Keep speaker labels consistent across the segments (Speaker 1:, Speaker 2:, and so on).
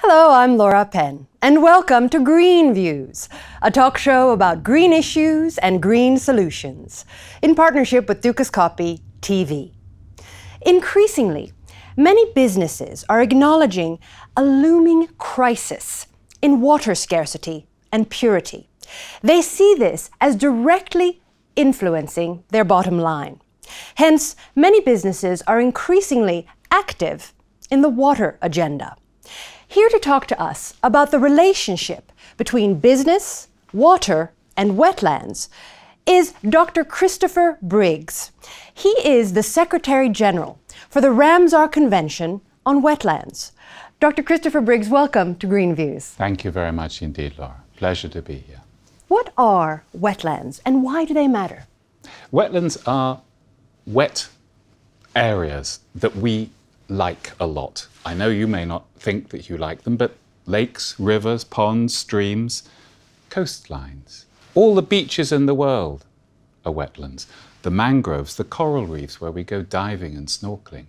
Speaker 1: Hello, I'm Laura Penn, and welcome to Green Views, a talk show about green issues and green solutions, in partnership with Dukascopy TV. Increasingly, many businesses are acknowledging a looming crisis in water scarcity and purity. They see this as directly influencing their bottom line. Hence, many businesses are increasingly active in the water agenda. Here to talk to us about the relationship between business, water, and wetlands is Dr. Christopher Briggs. He is the Secretary General for the Ramsar Convention on Wetlands. Dr. Christopher Briggs, welcome to Green Views.
Speaker 2: Thank you very much indeed, Laura. Pleasure to be here.
Speaker 1: What are wetlands and why do they matter?
Speaker 2: Wetlands are wet areas that we like a lot. I know you may not think that you like them, but lakes, rivers, ponds, streams, coastlines, all the beaches in the world are wetlands. The mangroves, the coral reefs where we go diving and snorkeling,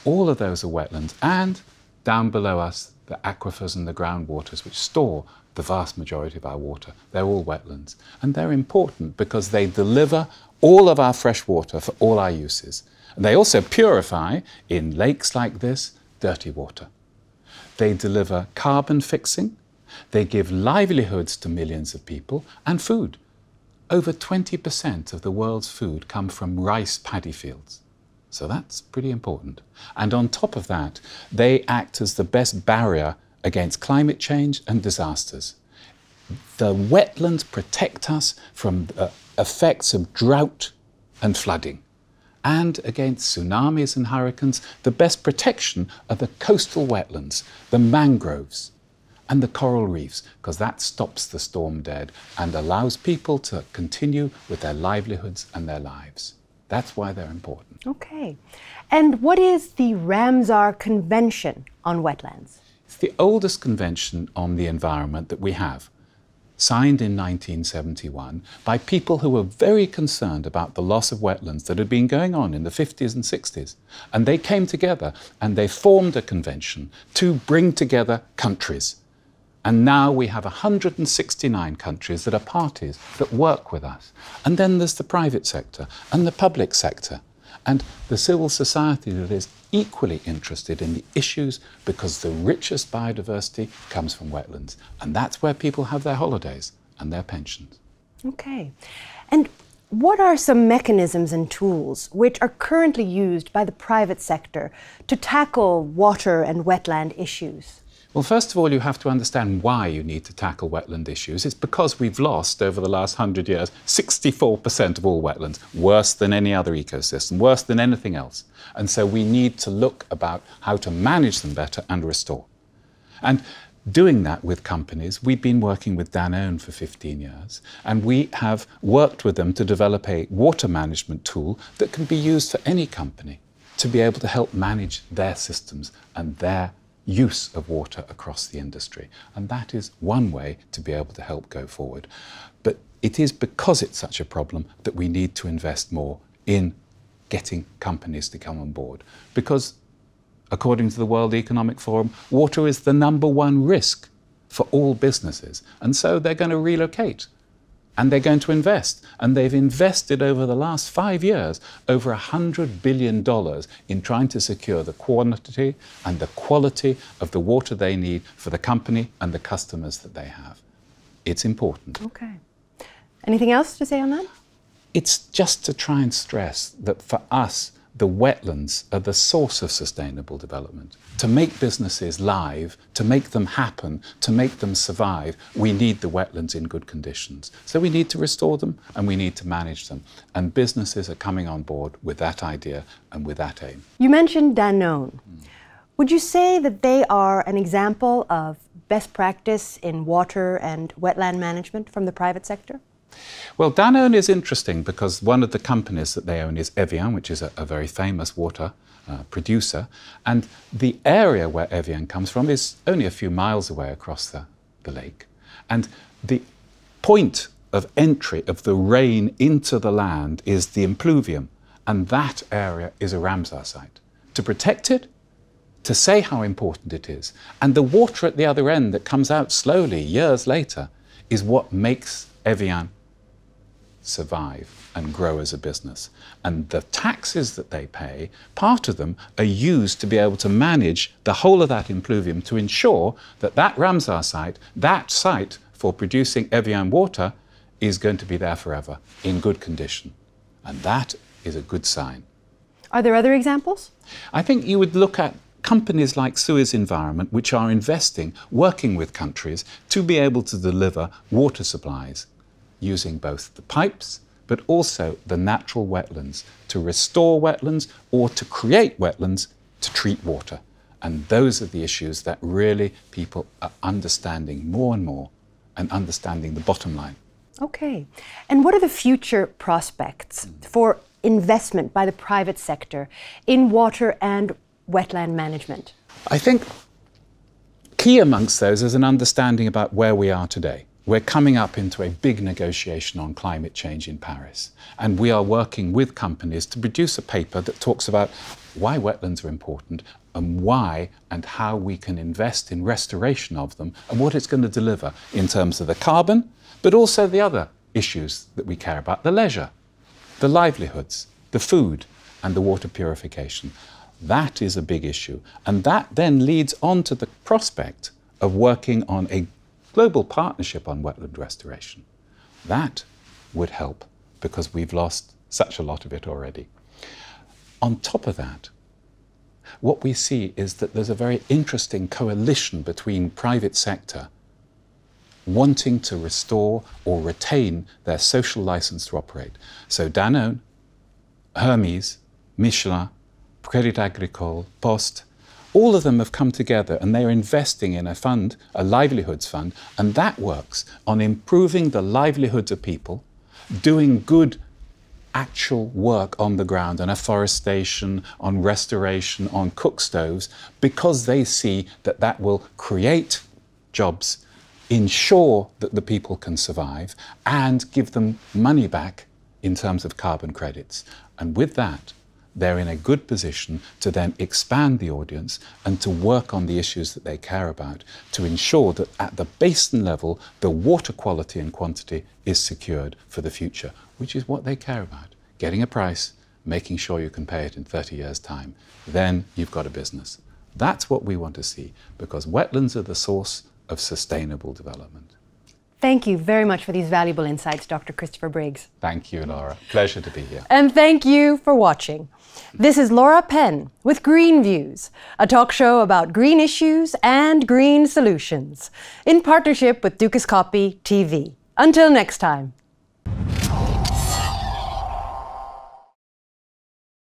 Speaker 2: all of those are wetlands. And down below us, the aquifers and the groundwaters which store the vast majority of our water, they're all wetlands. And they're important because they deliver all of our fresh water for all our uses. And they also purify, in lakes like this, dirty water. They deliver carbon fixing, they give livelihoods to millions of people, and food. Over 20% of the world's food come from rice paddy fields. So that's pretty important. And on top of that, they act as the best barrier against climate change and disasters. The wetlands protect us from the effects of drought and flooding. And against tsunamis and hurricanes, the best protection are the coastal wetlands, the mangroves, and the coral reefs, because that stops the storm dead and allows people to continue with their livelihoods and their lives. That's why they're important. Okay.
Speaker 1: And what is the Ramsar Convention on Wetlands?
Speaker 2: It's the oldest convention on the environment that we have, signed in 1971 by people who were very concerned about the loss of wetlands that had been going on in the 50s and 60s. And they came together and they formed a convention to bring together countries. And now we have 169 countries that are parties that work with us. And then there's the private sector and the public sector and the civil society that is equally interested in the issues, because the richest biodiversity comes from wetlands. And that's where people have their holidays and their pensions.
Speaker 1: Okay. And what are some mechanisms and tools which are currently used by the private sector to tackle water and wetland issues?
Speaker 2: Well, first of all, you have to understand why you need to tackle wetland issues. It's because we've lost, over the last 100 years, 64% of all wetlands, worse than any other ecosystem, worse than anything else. And so we need to look about how to manage them better and restore. And doing that with companies, we've been working with Danone for 15 years, and we have worked with them to develop a water management tool that can be used for any company to be able to help manage their systems and their use of water across the industry. And that is one way to be able to help go forward. But it is because it's such a problem that we need to invest more in getting companies to come on board. Because according to the World Economic Forum, water is the #1 risk for all businesses. And so they're going to relocate. And they're going to invest. And they've invested over the last 5 years over $100 billion in trying to secure the quantity and the quality of the water they need for the company and the customers that they have. It's important.
Speaker 1: Okay. Anything else to say on that?
Speaker 2: It's just to try and stress that for us, the wetlands are the source of sustainable development. To make businesses live, to make them happen, to make them survive, we need the wetlands in good conditions. So we need to restore them and we need to manage them. And businesses are coming on board with that idea and with that aim.
Speaker 1: You mentioned Danone. Would you say that they are an example of best practice in water and wetland management from the private sector?
Speaker 2: Well, Danone is interesting because one of the companies that they own is Evian, which is a very famous water producer. And the area where Evian comes from is only a few miles away across the lake. And the point of entry of the rain into the land is the impluvium. And that area is a Ramsar site. To protect it, to say how important it is. And the water at the other end that comes out slowly, years later, is what makes Evian survive and grow as a business. And the taxes that they pay, part of them are used to be able to manage the whole of that impluvium to ensure that that Ramsar site, that site for producing Evian water, is going to be there forever in good condition. And that is a good sign.
Speaker 1: Are there other examples?
Speaker 2: I think you would look at companies like Suez Environment, which are investing, working with countries to be able to deliver water supplies using both the pipes but also the natural wetlands to restore wetlands or to create wetlands to treat water. And those are the issues that really people are understanding more and more and understanding the bottom line.
Speaker 1: Okay. And what are the future prospects for investment by the private sector in water and wetland management?
Speaker 2: I think key amongst those is an understanding about where we are today. We're coming up into a big negotiation on climate change in Paris, and we are working with companies to produce a paper that talks about why wetlands are important and why and how we can invest in restoration of them and what it's going to deliver in terms of the carbon, but also the other issues that we care about, the leisure, the livelihoods, the food and the water purification. That is a big issue. And that then leads on to the prospect of working on a global partnership on wetland restoration. That would help because we've lost such a lot of it already. On top of that, what we see is that there's a very interesting coalition between private sector wanting to restore or retain their social license to operate. So Danone, Hermes, Michelin, Crédit Agricole, Poste, all of them have come together and they're investing in a fund, a livelihoods fund, and that works on improving the livelihoods of people, doing good actual work on the ground, on afforestation, on restoration, on cook stoves, because they see that that will create jobs, ensure that the people can survive, and give them money back in terms of carbon credits. And with that, they're in a good position to then expand the audience and to work on the issues that they care about to ensure that at the basin level, the water quality and quantity is secured for the future, which is what they care about. Getting a price, making sure you can pay it in 30 years' time. Then you've got a business. That's what we want to see, because wetlands are the source of sustainable development.
Speaker 1: Thank you very much for these valuable insights, Dr. Christopher Briggs.
Speaker 2: Thank you, Laura. Pleasure to be here.
Speaker 1: And thank you for watching. This is Laura Penn with Green Views, a talk show about green issues and green solutions, in partnership with Dukascopy TV. Until next time.